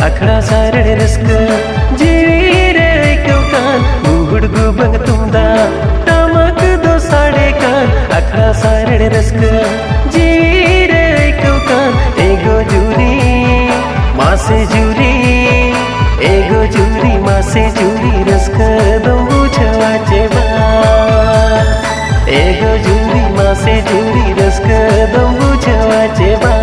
अखड़ा सारे रिस्क जीवी रे क्यों कान गुड़ गुबंग तुमदा टमक दो साड़े कान अखड़ा सारे रिस्क जीवी रे क्यों कान एगो जूरी मासे जूरी एगो जूरी मासे जूरी रिस्क दो बुझवा चेबा एगो जूरी मासे जूरी रिस्क दो बुझवा चेबा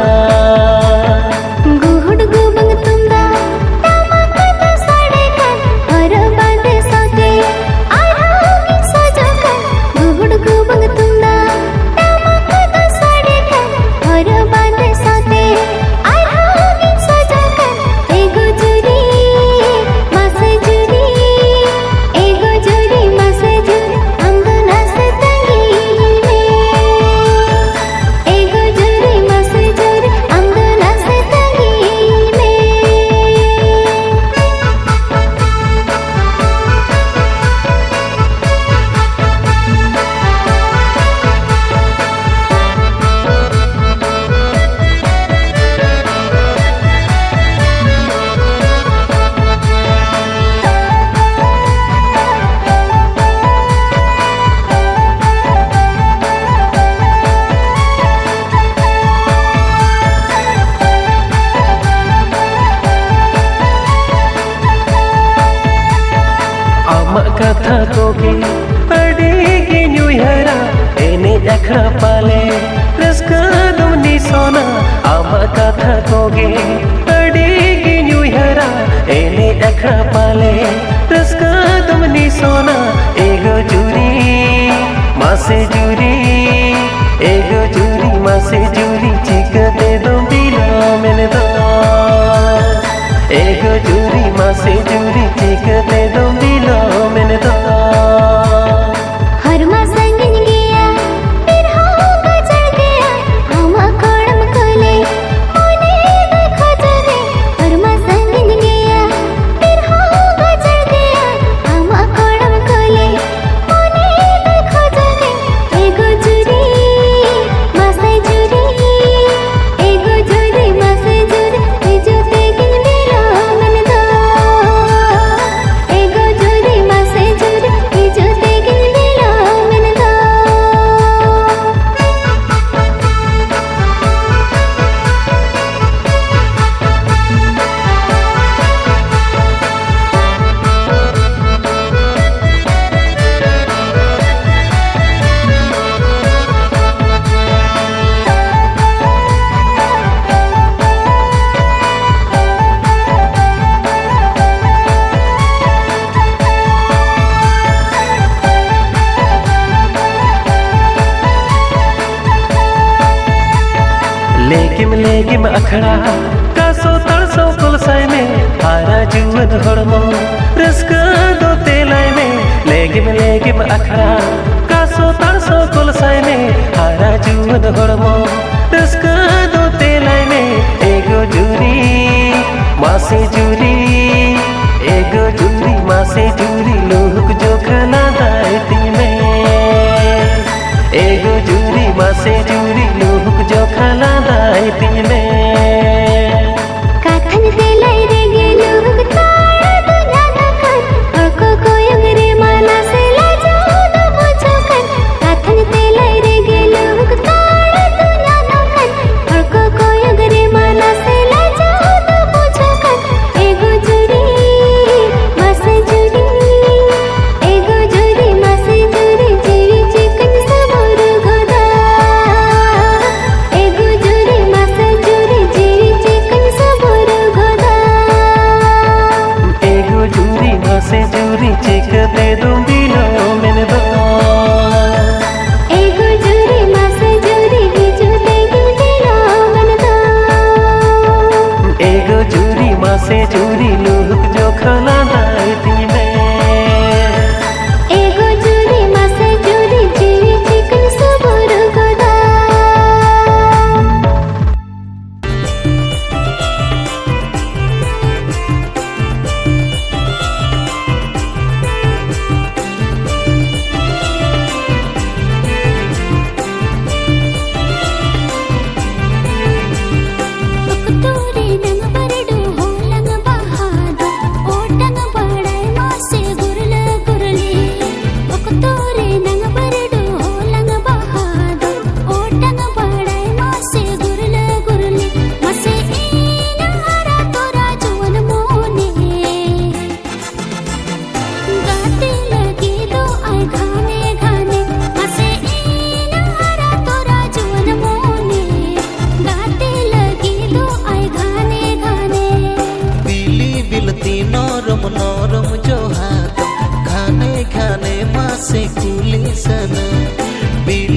कथा कोगे अड़ेगी न्यूहरा एने अखड़ा पाले रिस्क दुमनी सोना आमा कथा कोगे अड़ेगी न्यूहरा एने अखड़ा पाले रिस्क दुमनी सोना एगो जूरी मासे जूरी एगो जूरी मासे जूरी चिकते दो बिलो मैंने दो एगो जूरी मासे जूरी चिकते दो बिलो मैंने दो हर मास संगीन गया फिर होगा चढ़ गया हवा कोड़म खोले होने देखो चले हर मास संगीन गया फिर होगा चढ़ गया हवा कोड़म खोले होने देखो चले एगो जूरी मासे जूरी एगो जूरी मासे जूरी जो तेगिन बिलो मैंने दो एगो जूरी मासे जूरी जो तेगिन बिलो मैंने दो लेकिन अखड़ा कासो तड़सो कुलसाई में हारा जुवन हड़मो रिस्क दो तेलाई में लेकिन अखड़ा कासो तड़सो कुलसाई में हारा जुवन हड़मो रिस्क दो तेलाई में एगो जूरी मासे जूरी एगो जूरी मासे जूरी लोग जो खना दायती में एगो जूरी मासे जूरी लोग जो खना दायती में काथन तेलाई रे गे लोग ताड़ा दुनिया नखन हड़को कोयंग रे माना से लाजो दो मुझो कन काथन तेलाई रे गे लोग ताड़ा दुनिया नखन हड़को कोयंग रे माना से लाजो दो मुझो कन एगो जूरी मासे जूरी एगो जूरी मासे जूरी जीवी चिकन सबोर गोदा एगो जूरी मासे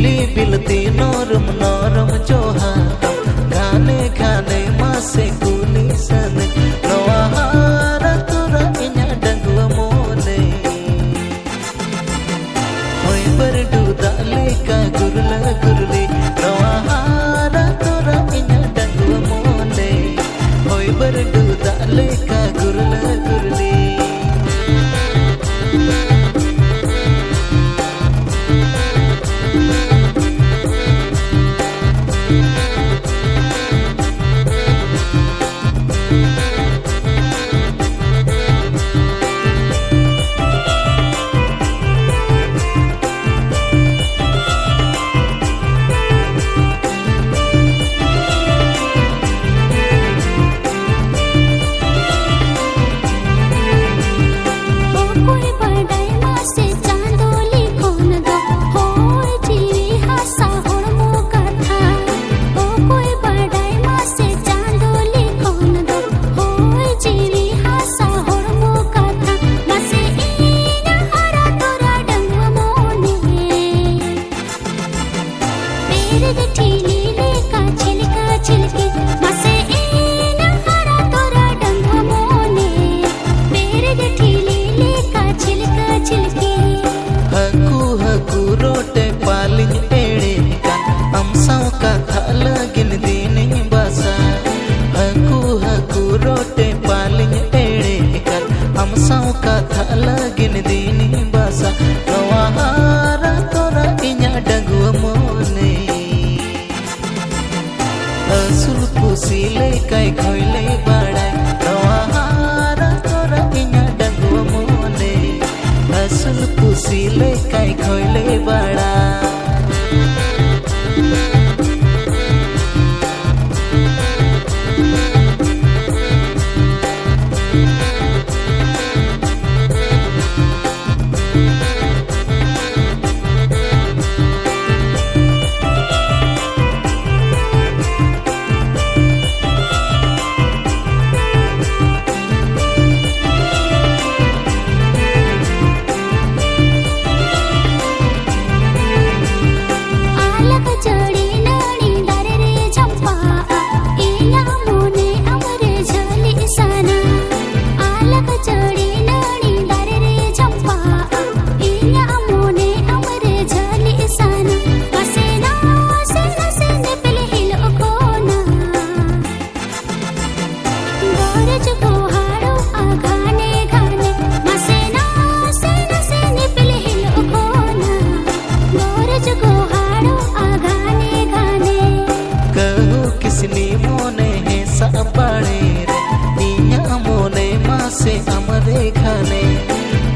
बिली बिलती नरम नरम जोहातम घाने घाने मासे कुली सन नवा हारा तोरा इन्या डंगुआ मोने होय बरडू दाले का गुरला गुरली नवा हारा तोरा इन्या डंगुआ मोने होय बरडू दाले का गुरला गुरली रोटे पालिंग एड़े कर हम साव का थाला गिन दीनी बासा नवा हारा तोरा इन्या डंगुआ मोने असुल पुसीले काई खोइले बाड़ाय नवा हारा तोरा इन्या डंगुआ मोने असुल पुसीले काई खोइले बाड़ाय हमरे खाने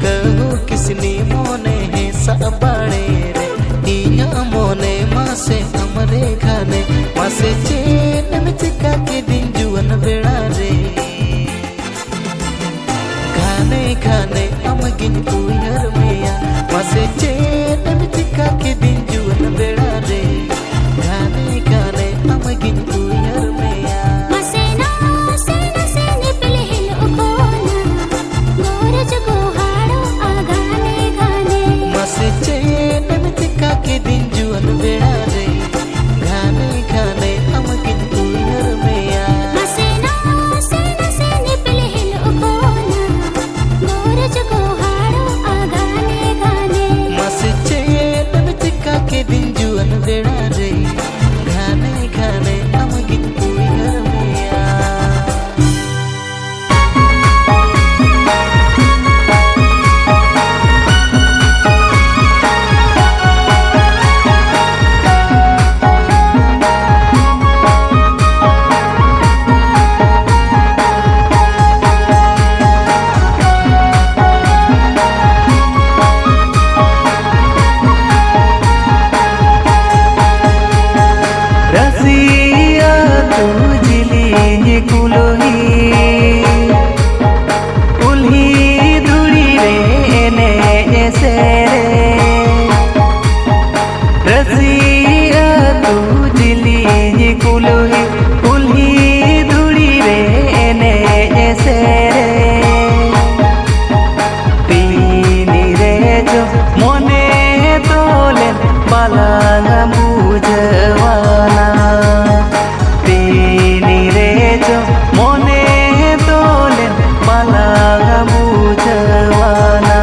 कहू किसनी मोने है सबड़े रे इया मोने मासे हमरे खाने मासे चेन में चिका के दिन जुअन बेड़ा रे खाने खाने हम गिन उयर मिया मासे चेन में चिका के दिन जुअन बेड़ा रे खाने खाने हम गिन उयर मिया के दिन जुअन बेड़ा रे घाने घाने हम गिन उयर मेया मसेना सेना से निपले हिल उकोना गोरज को हाड़ो आगाने गाने मसे चेन में चिका के दिन जुअन बेड़ा रे घाने घाने हम गिन उयर मेया मने तोलेन बाला malang bujawana tini rejo mone dolen malang bujawana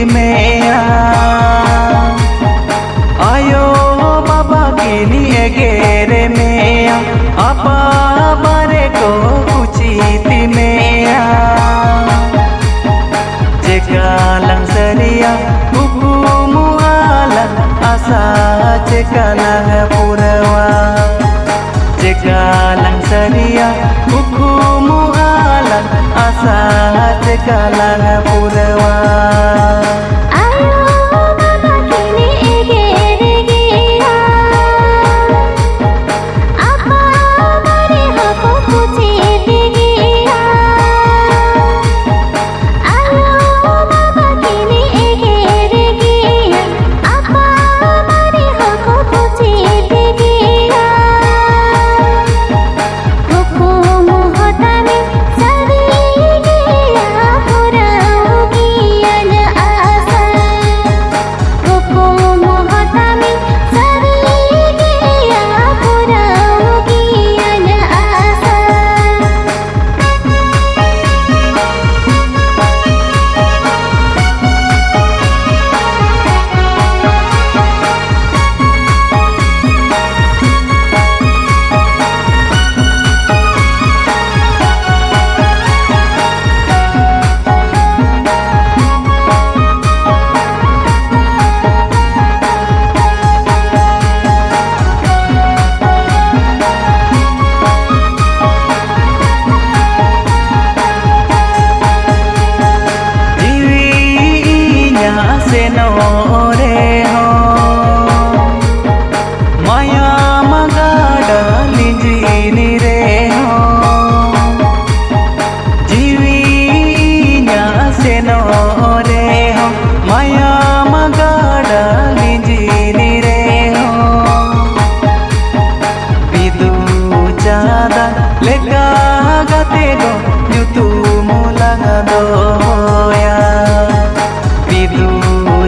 meya ayo baba kini egere meya apa bare ko kuchiti meya jekalang seria hukumu ala asa jekalang purawa jekalang seria hukumu ala asa jekalang purawa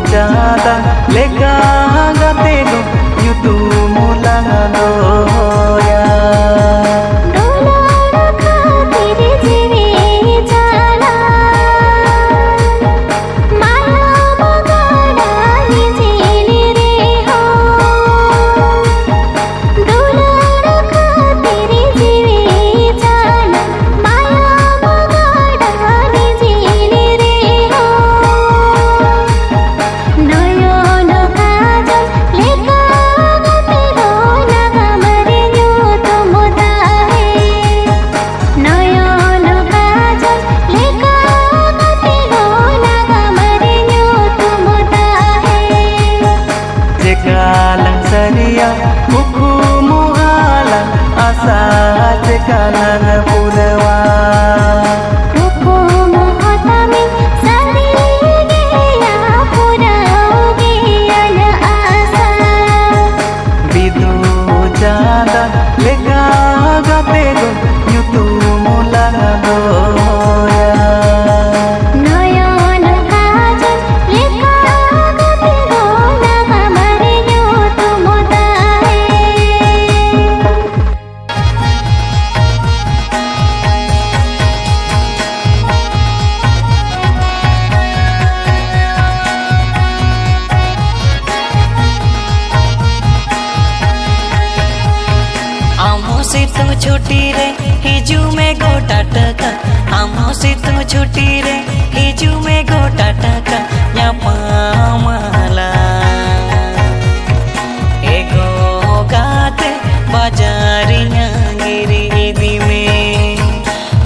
Jada छुट्टी रे हिजू में गोटा टका आमो सितम छुट्टी रे हिजू में गोटा टका ᱧᱟᱯᱟᱢᱟᱞᱟ एगो गाते बाजारिया गिरी इदी में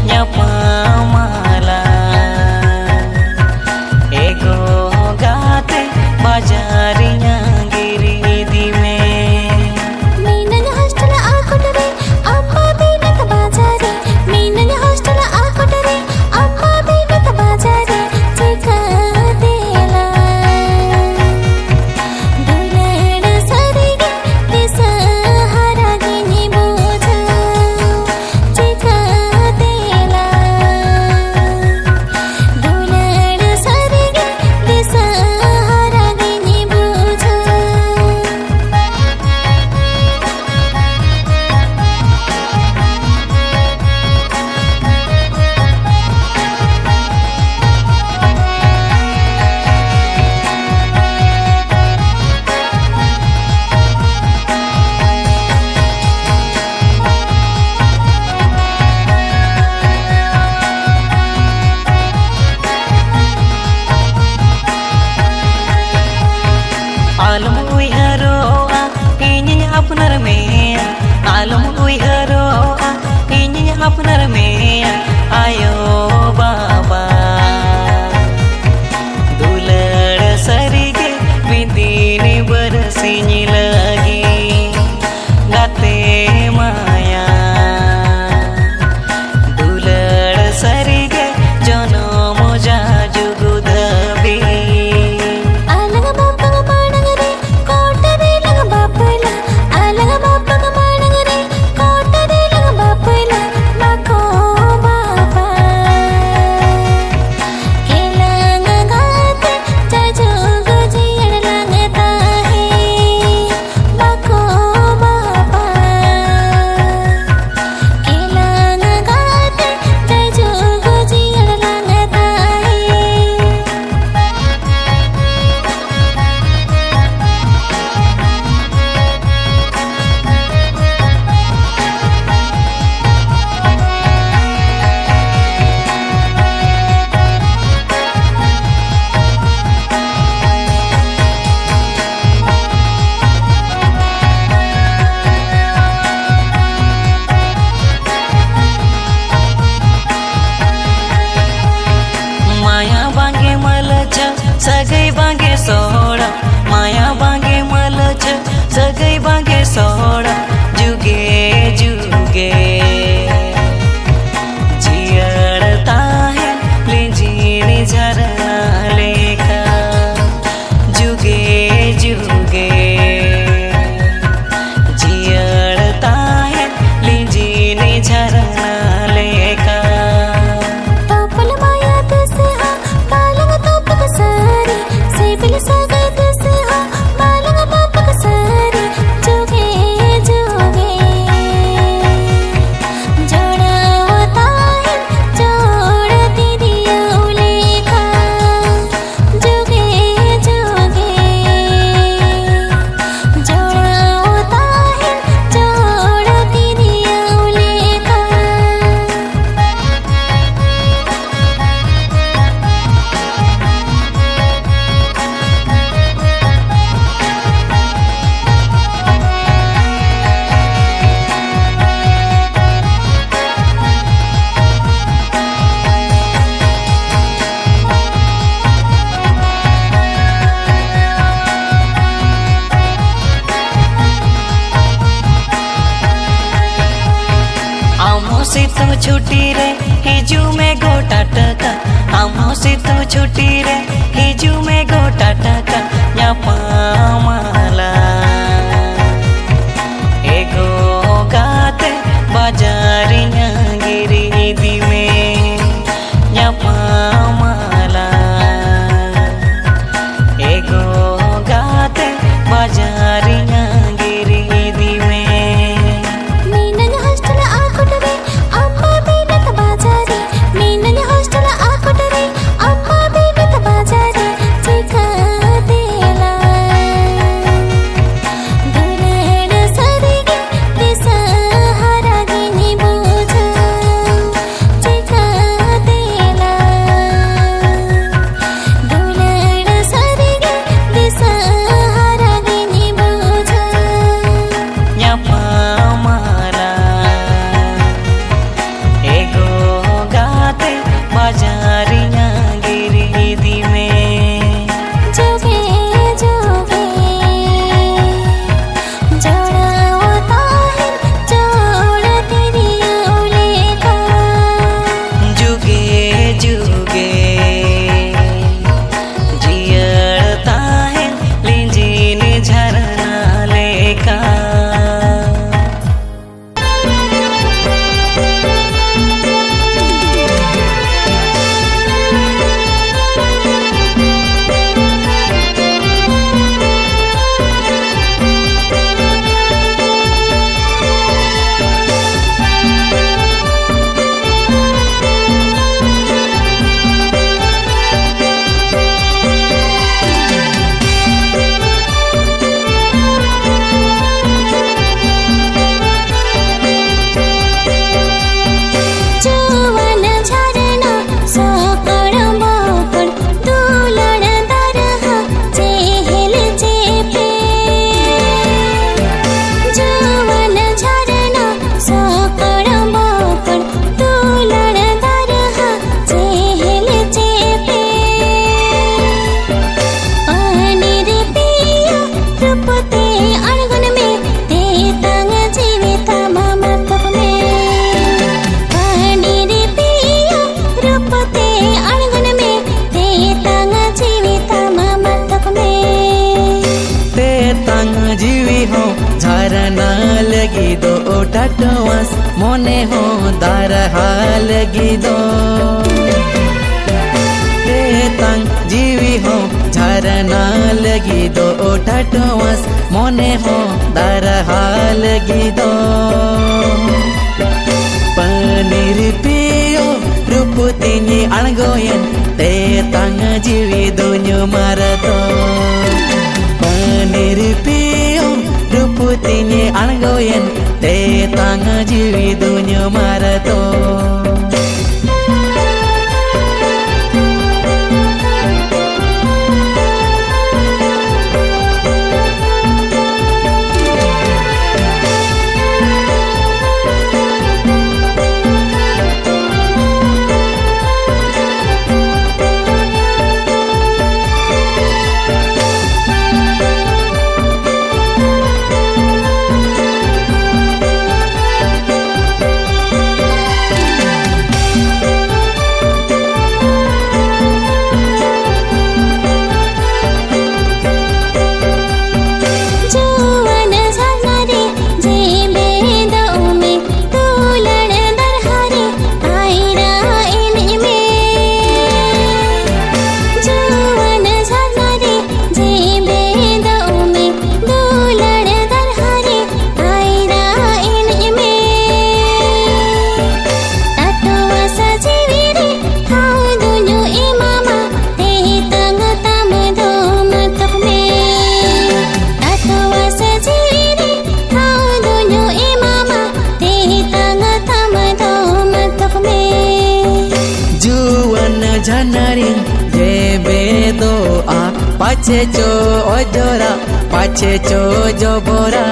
ᱧᱟᱯᱟᱢᱟᱞᱟ एगो गाते बाजारिया गिरी इदी में आलम उइहरोआ इनिnya अपनार मेया आलम उइहरोआ इनिnya अपनार मेया आयो बाबा दुलड़ सरिगे बिदिनी बरसिनी लगी गाते माया दुलड़ सरिगे जनम जाजुगु धबी सगै बांगे सोड़ा माया बांगे मलच सगै बांगे सोड़ा जुगे जुगे जियड़ता है लेजीनी झरना लेखा जुगे जुगे जियड़ता है लेजीनी झरना लेखा सितम छुट्टी रे हिजू में गोटा टका आमो सितम छुट्टी रे हिजू में गोटा टका ᱧᱟᱯᱟᱢᱟᱞᱟ एगो गाते बाजारिया गिरी इदी में ᱧᱟᱯᱟᱢᱟᱞᱟ एगो गाते बाजारिया गिरी इदी में Bazaar, झरना लगी दो टटवास मोने हो दारहा लगी दो तंग जीवी हो झरना लगी दो टटवास मोने हो दारहा लगी दो पनीर पियो रूप tinggi algoyen te tang jiwi dunyo marato panir piyo rup tinggi algoyen te tang jiwi dunyo marato Janaring ye bedo a pache cho ojora pache cho jobora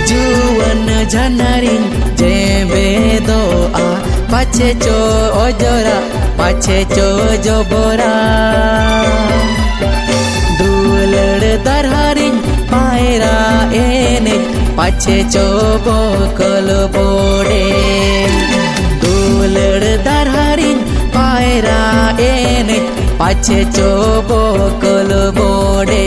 juwan janaring ye bedo a pache cho ojora pache cho jobora dulad darharing paira ene pache cho bokal bode dulad darharing paira ene pache cho bokal bode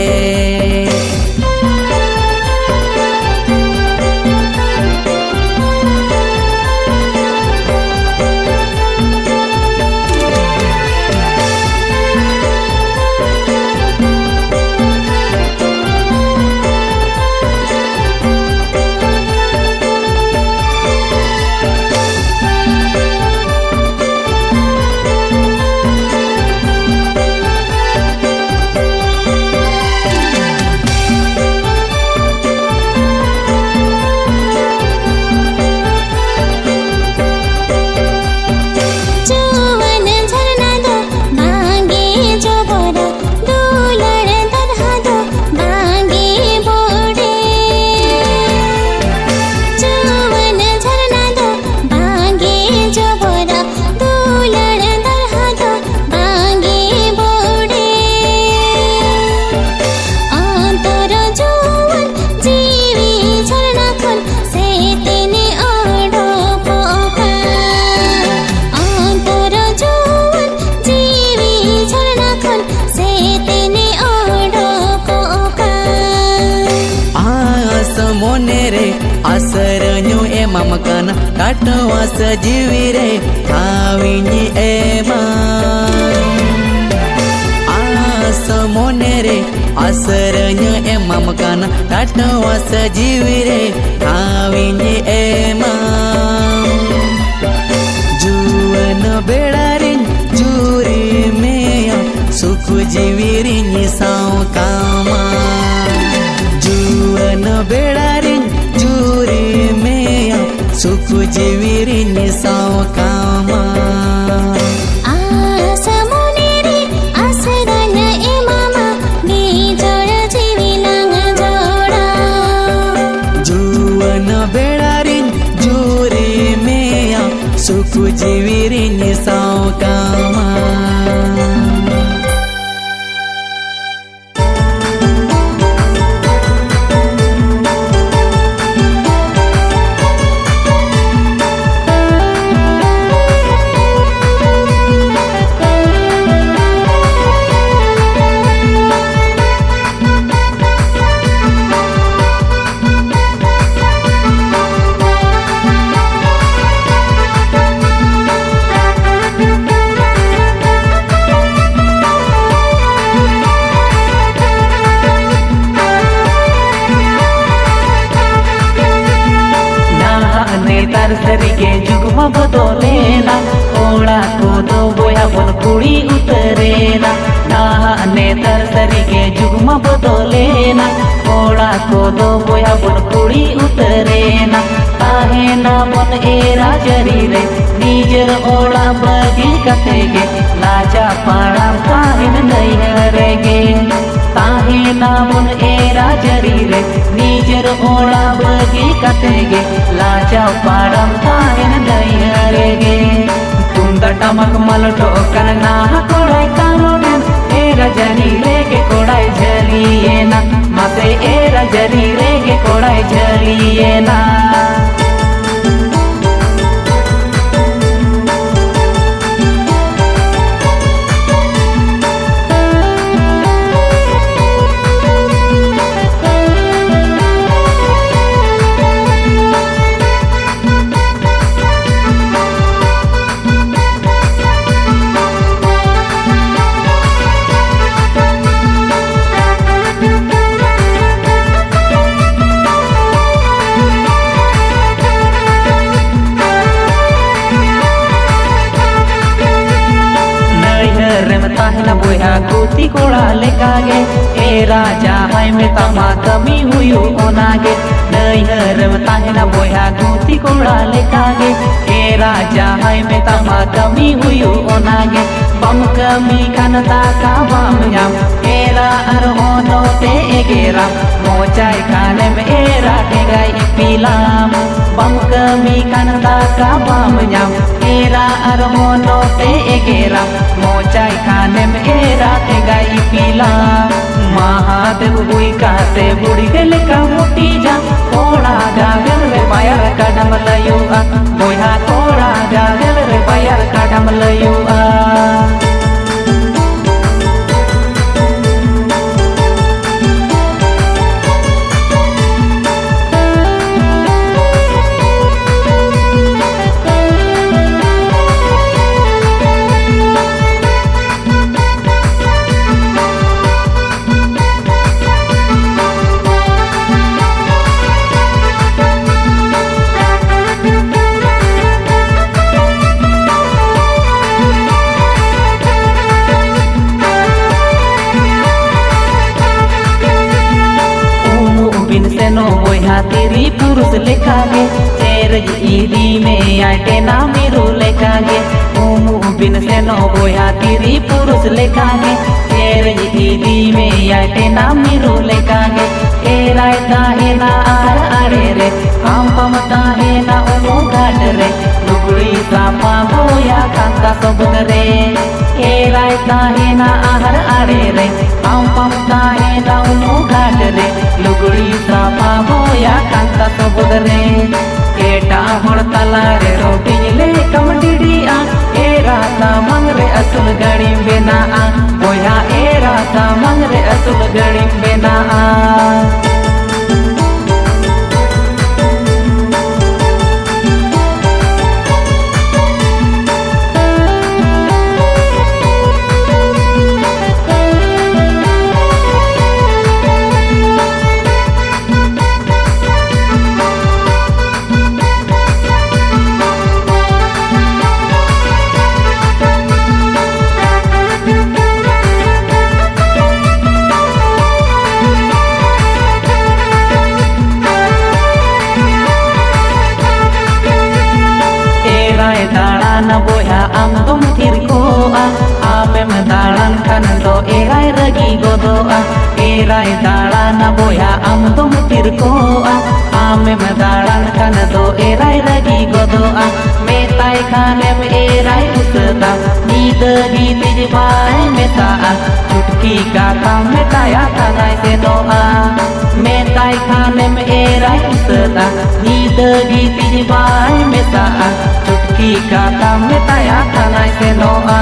asernyo emam kana katwa sajivire thawinyi emam asamonere asernyo emam kana katwa sajivire thawinyi emam juwan bedarin juri meya sukh jivirinyi saukama juwan bedarin juri meya sukh jivirinyi saukama asamonere asranya emama bijora jivilang joda juwan bedarin juri meya sukh jivirinyi saukama बोया बन कुड़ी उतरेना नाहा नेतर सरी के जुगमा बदलेना कोड़ा को दो बोया बन कुड़ी उतरेना ताहेना बन एरा जरी रे निजर ओड़ा बगी कतेगे लाजा पाड़ा ताहिन नैहरेगे ताहेना बन एरा जरी रे निजर ओड़ा बगी कतेगे लाजा पाड़ा ताहिन नैहरेगे तुंदा टमक मलटो करना कोड़ाई कानोन एरा जरी रेगे कोड़ाई झलिए ना मासे एरा जरी रेगे कोड़ाई झलिए ना ताहना बोया कुती कोड़ा लेकागे ए राजा हाय में तमा कमी हुयो ओनागे नैहर में ताहना बोया कुती कोड़ा लेकागे ए राजा हाय में तमा कमी हुयो ओनागे बम कमी कनता का बम याम एरा अर होनो ते एगेरा मोचाई खाने में एरा टेगाई पीलाम बम कमी कनता का बम याम एरा अर होनो ते एगेरा मोचाई खाने में एरा टेगाई पीला महादेव हुई काते बुढ़ी गल का मोटी जा कोड़ा गागल रे बायर कदम लयुआ बोया कोड़ा गागल रे बायर कदम लयुआ नो बोया तेरी पुरुष लेखागे तेर ईदी में आटे ना मेरू लेखागे ओमु बिन से नो बोया तेरी पुरुष लेखागे तेर ईदी में आटे ना मेरू लेखागे ए रायता है ना आर आरे रे हम पमता है ना ओमु घाट रे लुगड़ी सापा बोया कांता सबद रे ए रायता है ना आर आरे रे हम पमता है ना ओमु घाट रे लुगड़ी सापा बोया कांता सबद रे केटा होड़ तला रे रोटी ले कम डिडिया ए राता मंग रे असुल गड़ी बेना आ बोया ए राता मंग रे असुल गड़ी बेना आ बोया आम तुम थिर को आमे में दाड़न खन दो एराय रगी गोदोआ एराय दाड़ा न बोया आम तुम थिर को आमे में दाड़न खन दो एराय रगी गोदोआ मैं ताई खाने में एराय उसदा नींद गीत जबाए में ता चुटकी का काम में ताया खाना से नोआ मैं ताई खाने में एराय उसदा नींद गीत जबाए में ता चुटकी का काम में ताया खाना से नोआ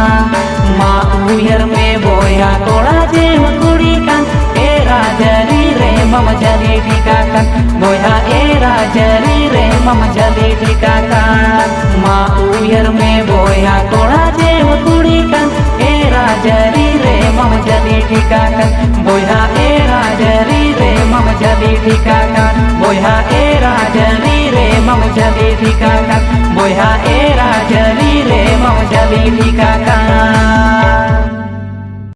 माँ उयर में बोया कोड़ा जे कुड़ी कान ए राजरी रे मम जली ढिका कान बोया ए राजरी रे मम जली ढिका कान माँ उयर में बोया कोड़ा जे कुड़ी कान ए राजरी रे मम जली ढिका कान बोया ए राजरी रे मम जली ढिका कान बोया ए राजरी रे मम जली ढिका कान बोया ए राजरी रे मम जली ᱵᱟᱭ ᱴᱷᱤᱠᱟ ᱠᱟᱱ